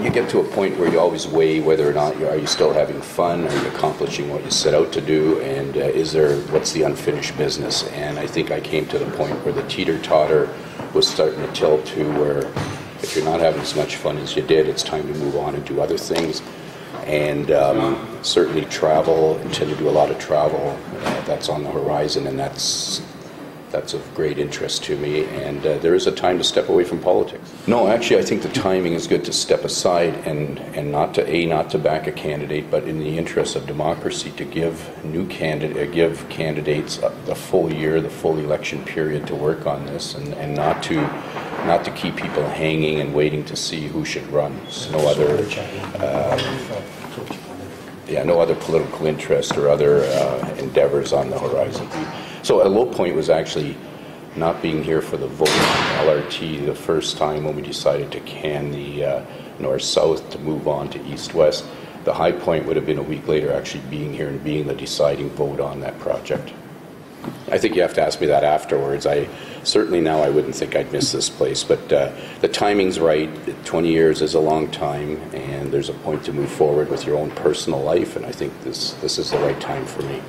you get to a point where you always weigh whether or not are you still having fun, are you accomplishing what you set out to do, and what's the unfinished business? And I think I came to the point where the teeter-totter was starting to tilt to where if you're not having as much fun as you did, it's time to move on and do other things. And certainly travel, intend to do a lot of travel. That's on the horizon, and that's of great interest to me. And there is a time to step away from politics. No, actually, I think the timing is good to step aside and not to back a candidate, but in the interest of democracy, to give candidates the full year, the full election period to work on this, and not to keep people hanging and waiting to see who should run. No other political interest or other endeavors on the horizon. So a low point was actually not being here for the vote on LRT the first time when we decided to can the north-south to move on to east-west. The high point would have been a week later actually being here and being the deciding vote on that project. I think you have to ask me that afterwards. Certainly now I wouldn't think I'd miss this place, but the timing's right. 20 years is a long time, and there's a point to move forward with your own personal life, and I think this is the right time for me.